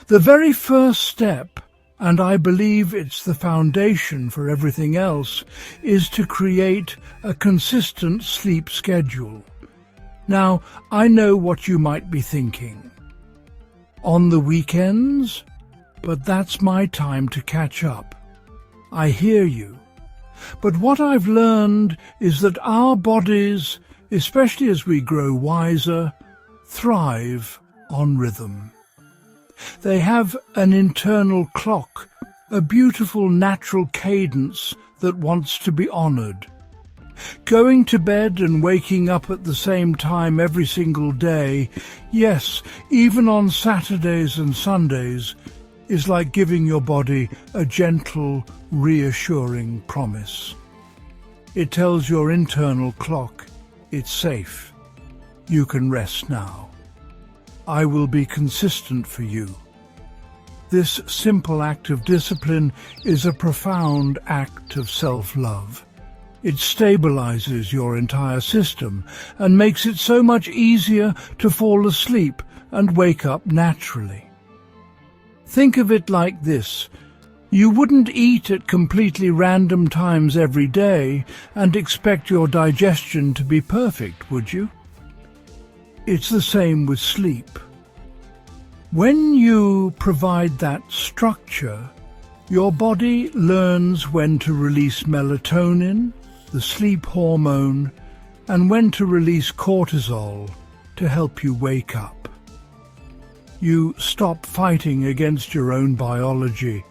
The very first step, and I believe it's the foundation for everything else, is to create a consistent sleep schedule. Now, I know what you might be thinking. On the weekends? But that's my time to catch up. I hear you. But what I've learned is that our bodies, especially as we grow wiser, thrive on rhythm. They have an internal clock, a beautiful natural cadence that wants to be honoured. Going to bed and waking up at the same time every single day, yes, even on Saturdays and Sundays, is like giving your body a gentle, reassuring promise. It tells your internal clock it's safe. You can rest now. I will be consistent for you. This simple act of discipline is a profound act of self-love. It stabilizes your entire system and makes it so much easier to fall asleep and wake up naturally. Think of it like this. You wouldn't eat at completely random times every day and expect your digestion to be perfect, would you? It's the same with sleep. When you provide that structure, your body learns when to release melatonin, the sleep hormone, and when to release cortisol to help you wake up. You stop fighting against your own biology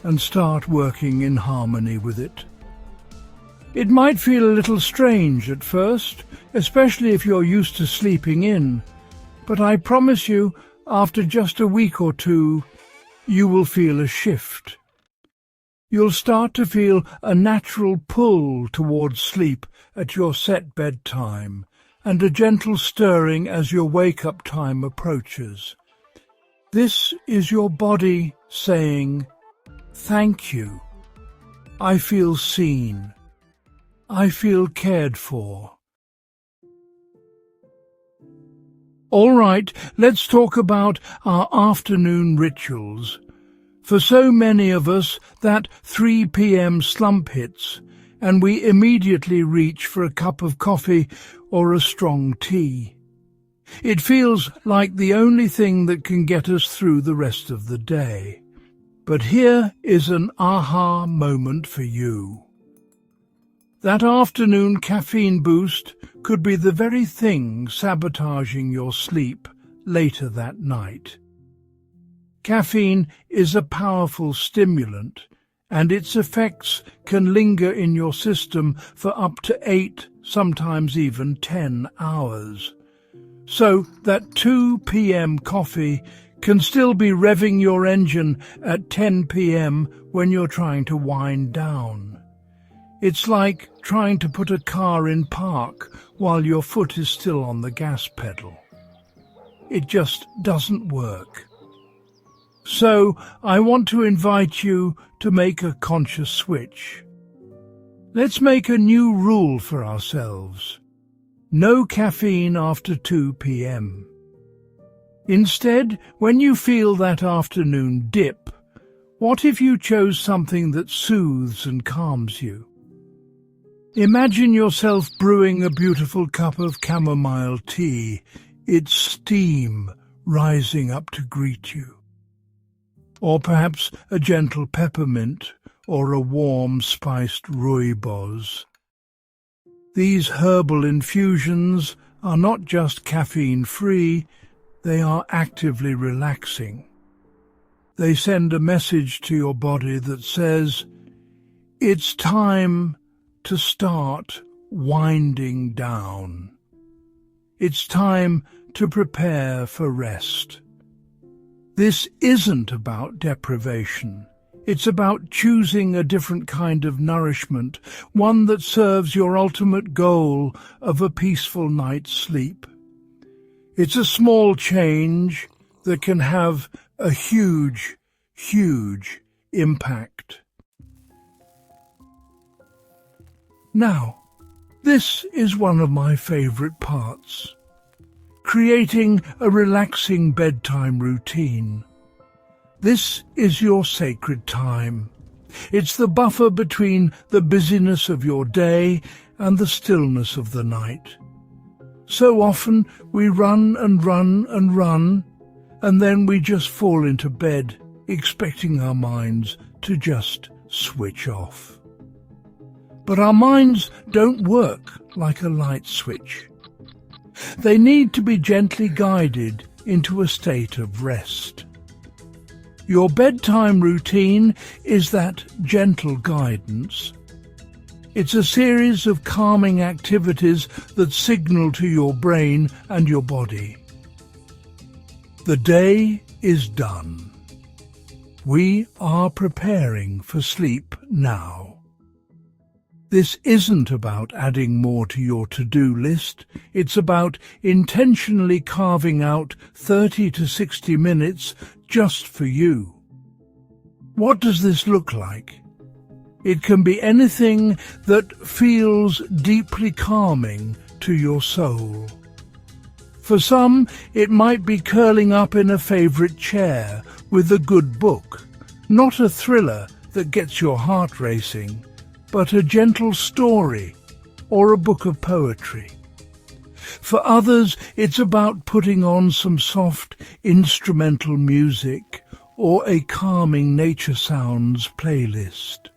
and start working in harmony with it. It might feel a little strange at first, especially if you're used to sleeping in, but I promise you, after just a week or two, you will feel a shift. You'll start to feel a natural pull towards sleep at your set bedtime and a gentle stirring as your wake-up time approaches. This is your body saying, "Thank you. I feel seen. I feel cared for." All right, let's talk about our afternoon rituals. For so many of us, that 3 p.m. slump hits, and we immediately reach for a cup of coffee or a strong tea. It feels like the only thing that can get us through the rest of the day. But here is an aha moment for you. That afternoon caffeine boost could be the very thing sabotaging your sleep later that night. Caffeine is a powerful stimulant, and its effects can linger in your system for up to 8, sometimes even 10 hours. So that 2 p.m. coffee can still be revving your engine at 10 p.m. when you're trying to wind down. It's like trying to put a car in park while your foot is still on the gas pedal. It just doesn't work. So I want to invite you to make a conscious switch. Let's make a new rule for ourselves. No caffeine after 2 p.m. Instead, when you feel that afternoon dip, what if you chose something that soothes and calms you? Imagine yourself brewing a beautiful cup of chamomile tea, its steam rising up to greet you. Or perhaps a gentle peppermint or a warm spiced rooibos. These herbal infusions are not just caffeine-free, they are actively relaxing. They send a message to your body that says, it's time to start winding down. It's time to prepare for rest. This isn't about deprivation. It's about choosing a different kind of nourishment, one that serves your ultimate goal of a peaceful night's sleep. It's a small change that can have a huge, huge impact. Now, this is one of my favorite parts. Creating a relaxing bedtime routine. This is your sacred time. It's the buffer between the busyness of your day and the stillness of the night. So often we run and run and run, and then we just fall into bed, expecting our minds to just switch off. But our minds don't work like a light switch. They need to be gently guided into a state of rest. Your bedtime routine is that gentle guidance. It's a series of calming activities that signal to your brain and your body. The day is done. We are preparing for sleep now. This isn't about adding more to your to-do list. It's about intentionally carving out 30 to 60 minutes just for you. What does this look like? It can be anything that feels deeply calming to your soul. For some, it might be curling up in a favourite chair with a good book, not a thriller that gets your heart racing, but a gentle story or a book of poetry. For others, it's about putting on some soft instrumental music or a calming nature sounds playlist.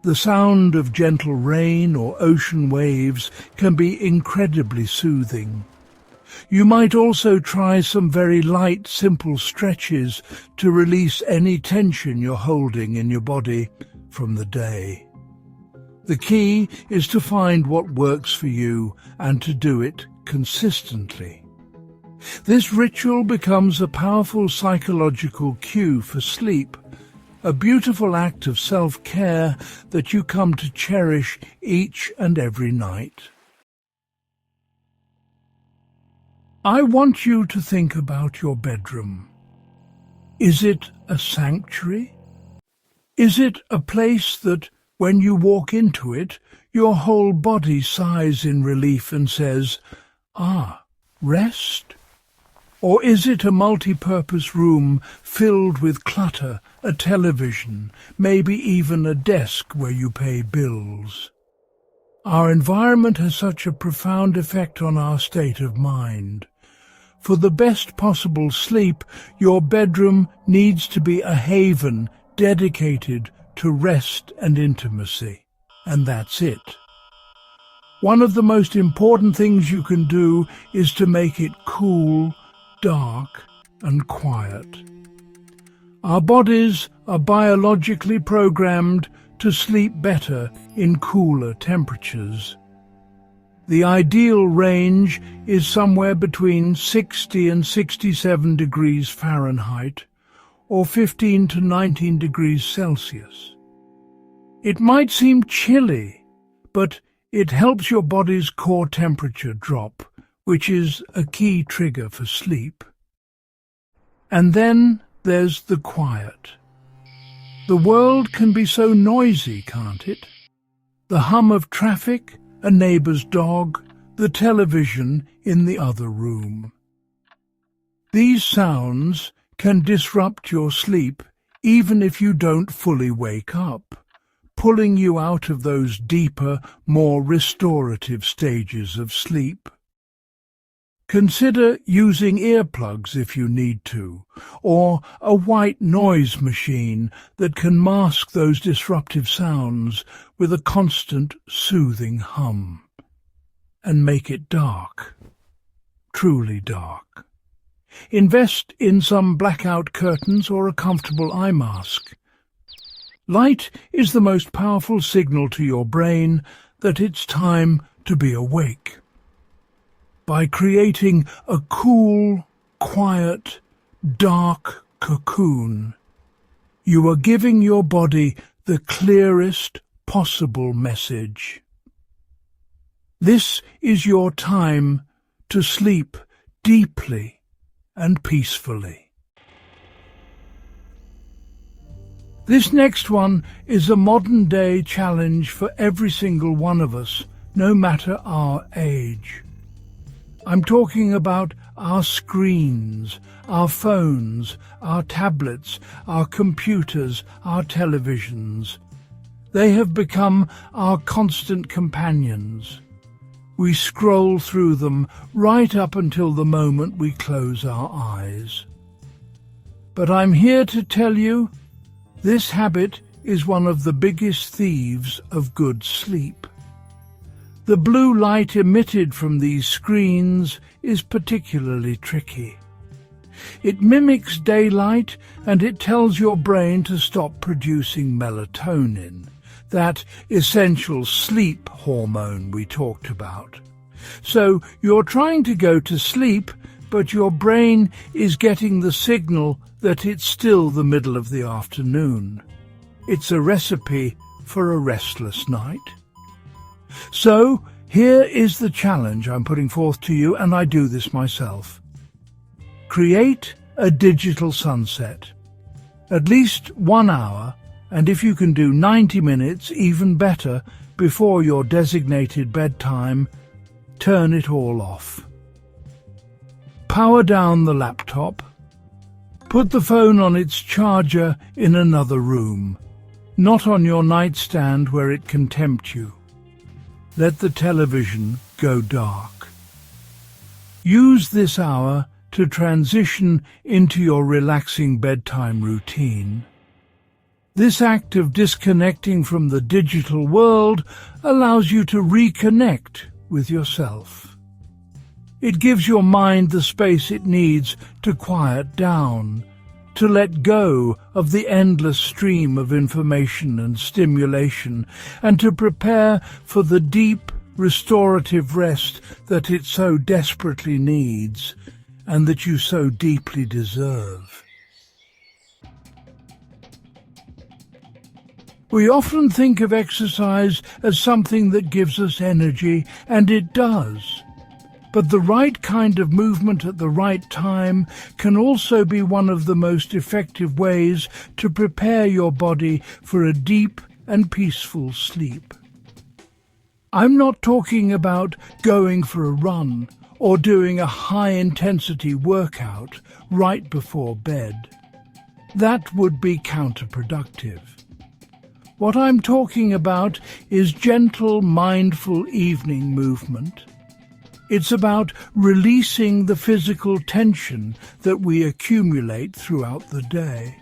The sound of gentle rain or ocean waves can be incredibly soothing. You might also try some very light, simple stretches to release any tension you're holding in your body from the day. The key is to find what works for you and to do it consistently. This ritual becomes a powerful psychological cue for sleep, a beautiful act of self-care that you come to cherish each and every night. I want you to think about your bedroom. Is it a sanctuary? Is it a place that, when you walk into it, your whole body sighs in relief and says, "Ah, rest"? Or is it a multi-purpose room filled with clutter, a television, maybe even a desk where you pay bills? Our environment has such a profound effect on our state of mind. For the best possible sleep, your bedroom needs to be a haven dedicated to rest and intimacy, and that's it. One of the most important things you can do is to make it cool, dark, and quiet. Our bodies are biologically programmed to sleep better in cooler temperatures. The ideal range is somewhere between 60 and 67 degrees Fahrenheit, or 15 to 19 degrees Celsius. It might seem chilly, but it helps your body's core temperature drop, which is a key trigger for sleep. And then there's the quiet. The world can be so noisy, can't it? The hum of traffic, a neighbour's dog, the television in the other room. These sounds can disrupt your sleep even if you don't fully wake up, pulling you out of those deeper, more restorative stages of sleep. Consider using earplugs if you need to, or a white noise machine that can mask those disruptive sounds with a constant, soothing hum. And make it dark, truly dark. Invest in some blackout curtains or a comfortable eye mask. Light is the most powerful signal to your brain that it's time to be awake. By creating a cool, quiet, dark cocoon, you are giving your body the clearest possible message. This is your time to sleep deeply and peacefully. This next one is a modern-day challenge for every single one of us, no matter our age. I'm talking about our screens, our phones, our tablets, our computers, our televisions. They have become our constant companions. We scroll through them right up until the moment we close our eyes. But I'm here to tell you, this habit is one of the biggest thieves of good sleep. The blue light emitted from these screens is particularly tricky. It mimics daylight and it tells your brain to stop producing melatonin, that essential sleep hormone we talked about. So you're trying to go to sleep, but your brain is getting the signal that it's still the middle of the afternoon. It's a recipe for a restless night. So here is the challenge I'm putting forth to you, and I do this myself. Create a digital sunset. At least 1 hour, and if you can do 90 minutes, even better, before your designated bedtime, turn it all off. Power down the laptop. Put the phone on its charger in another room, not on your nightstand where it can tempt you. Let the television go dark. Use this hour to transition into your relaxing bedtime routine. This act of disconnecting from the digital world allows you to reconnect with yourself. It gives your mind the space it needs to quiet down, to let go of the endless stream of information and stimulation, and to prepare for the deep, restorative rest that it so desperately needs and that you so deeply deserve. We often think of exercise as something that gives us energy, and it does. But the right kind of movement at the right time can also be one of the most effective ways to prepare your body for a deep and peaceful sleep. I'm not talking about going for a run or doing a high-intensity workout right before bed. That would be counterproductive. What I'm talking about is gentle, mindful evening movement. It's about releasing the physical tension that we accumulate throughout the day.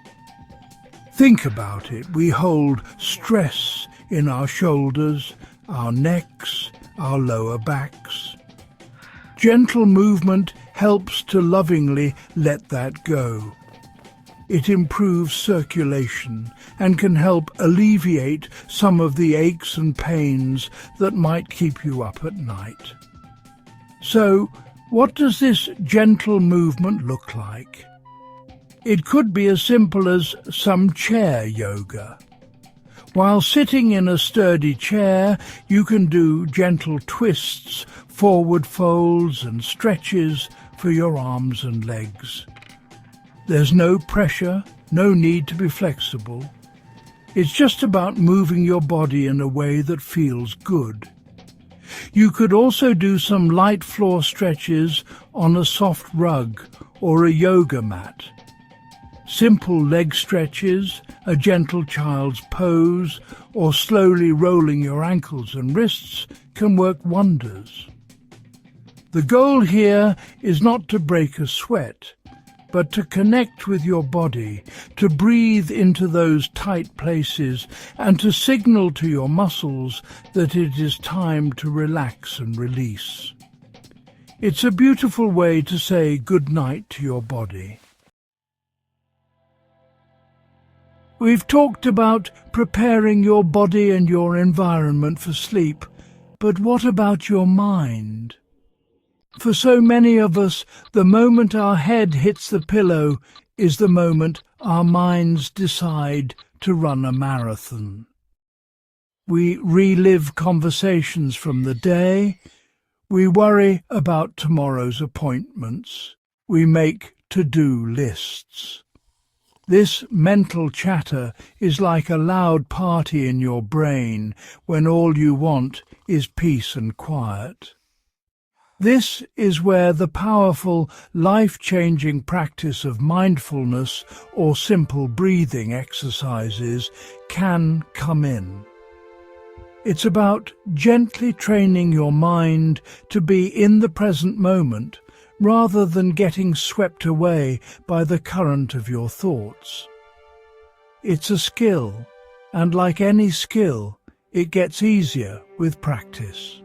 Think about it. We hold stress in our shoulders, our necks, our lower backs. Gentle movement helps to lovingly let that go. It improves circulation and can help alleviate some of the aches and pains that might keep you up at night. So, what does this gentle movement look like? It could be as simple as some chair yoga. While sitting in a sturdy chair, you can do gentle twists, forward folds and stretches for your arms and legs. There's no pressure, no need to be flexible. It's just about moving your body in a way that feels good. You could also do some light floor stretches on a soft rug or a yoga mat. Simple leg stretches, a gentle child's pose, or slowly rolling your ankles and wrists can work wonders. The goal here is not to break a sweat, but to connect with your body, to breathe into those tight places and to signal to your muscles that it is time to relax and release. It's a beautiful way to say good night to your body. We've talked about preparing your body and your environment for sleep, but what about your mind? For so many of us, the moment our head hits the pillow is the moment our minds decide to run a marathon. We relive conversations from the day, we worry about tomorrow's appointments, we make to-do lists. This mental chatter is like a loud party in your brain when all you want is peace and quiet. This is where the powerful, life-changing practice of mindfulness or simple breathing exercises can come in. It's about gently training your mind to be in the present moment rather than getting swept away by the current of your thoughts. It's a skill, and like any skill, it gets easier with practice.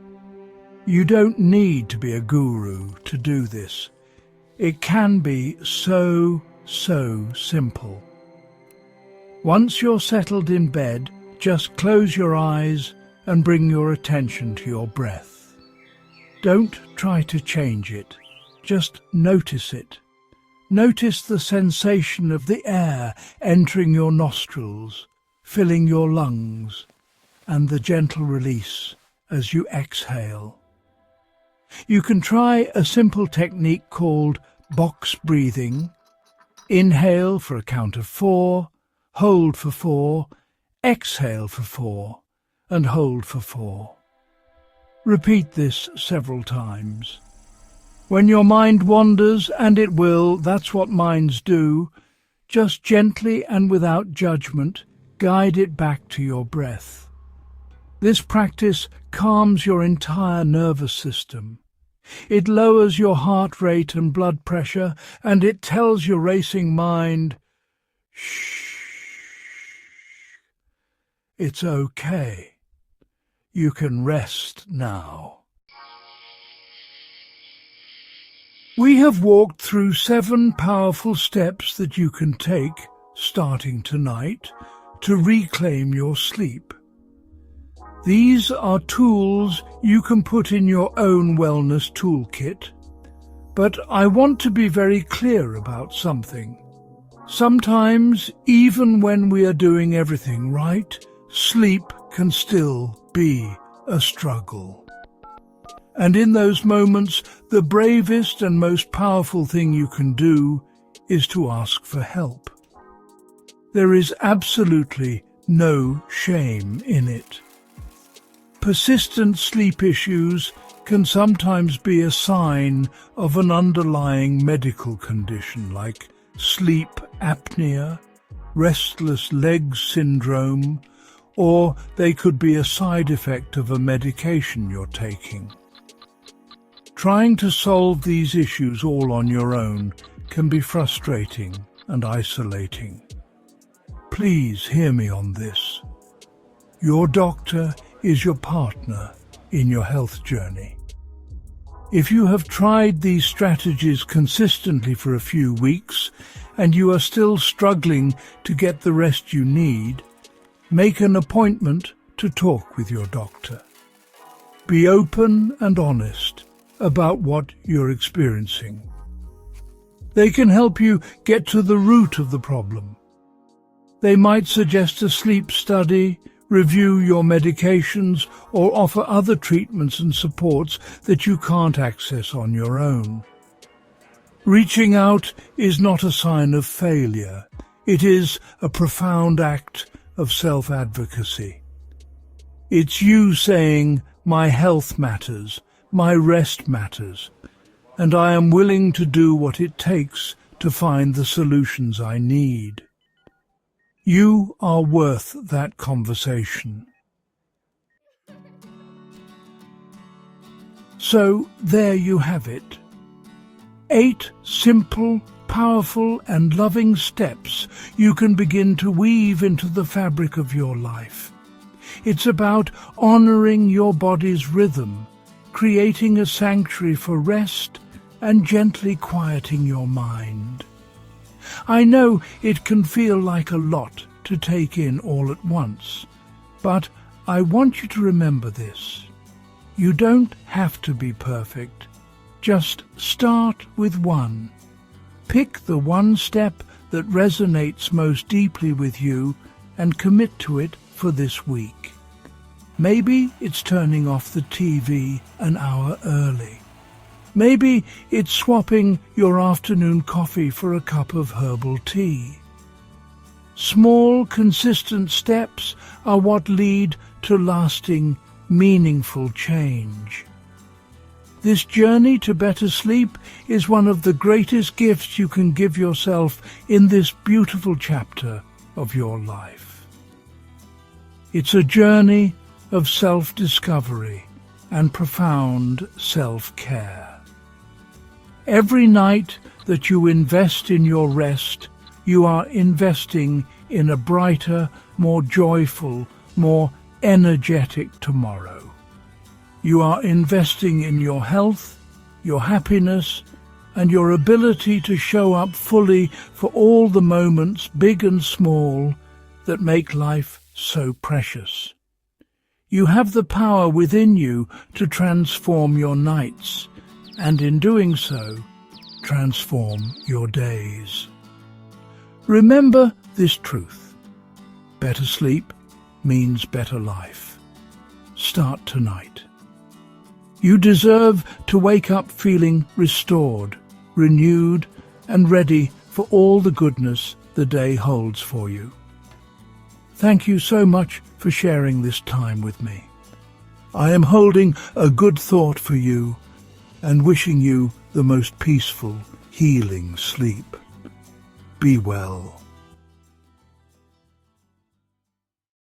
You don't need to be a guru to do this. It can be so simple. Once you're settled in bed, just close your eyes and bring your attention to your breath. Don't try to change it. Just notice it. Notice the sensation of the air entering your nostrils, filling your lungs, and the gentle release as you exhale. You can try a simple technique called box breathing. Inhale for a count of 4, hold for 4, exhale for 4, and hold for 4. Repeat this several times. When your mind wanders, and it will, that's what minds do, just gently and without judgment, guide it back to your breath. This practice calms your entire nervous system. It lowers your heart rate and blood pressure, and it tells your racing mind, shh, it's okay. You can rest now. We have walked through 7 powerful steps that you can take, starting tonight, to reclaim your sleep. These are tools you can put in your own wellness toolkit, but I want to be very clear about something. Sometimes, even when we are doing everything right, sleep can still be a struggle. And in those moments, the bravest and most powerful thing you can do is to ask for help. There is absolutely no shame in it. Persistent sleep issues can sometimes be a sign of an underlying medical condition like sleep apnea, restless legs syndrome, or they could be a side effect of a medication you're taking. Trying to solve these issues all on your own can be frustrating and isolating. Please hear me on this. Your doctor is your partner in your health journey. If you have tried these strategies consistently for a few weeks and you are still struggling to get the rest you need, make an appointment to talk with your doctor. Be open and honest about what you're experiencing. They can help you get to the root of the problem. They might suggest a sleep study, review your medications, or offer other treatments and supports that you can't access on your own. Reaching out is not a sign of failure. It is a profound act of self-advocacy. It's you saying, my health matters, my rest matters, and I am willing to do what it takes to find the solutions I need. You are worth that conversation. So there you have it. 8 simple, powerful and loving steps you can begin to weave into the fabric of your life. It's about honoring your body's rhythm, creating a sanctuary for rest, and gently quieting your mind. I know it can feel like a lot to take in all at once, but I want you to remember this. You don't have to be perfect. Just start with 1. Pick the one step that resonates most deeply with you and commit to it for this week. Maybe it's turning off the TV an hour early. Maybe it's swapping your afternoon coffee for a cup of herbal tea. Small, consistent steps are what lead to lasting, meaningful change. This journey to better sleep is one of the greatest gifts you can give yourself in this beautiful chapter of your life. It's a journey of self-discovery and profound self-care. Every night that you invest in your rest, you are investing in a brighter, more joyful, more energetic tomorrow. You are investing in your health, your happiness, and your ability to show up fully for all the moments, big and small, that make life so precious. You have the power within you to transform your nights, and in doing so, transform your days. Remember this truth. Better sleep means better life. Start tonight. You deserve to wake up feeling restored, renewed, and ready for all the goodness the day holds for you. Thank you so much for sharing this time with me. I am holding a good thought for you and wishing you the most peaceful, healing sleep. Be well.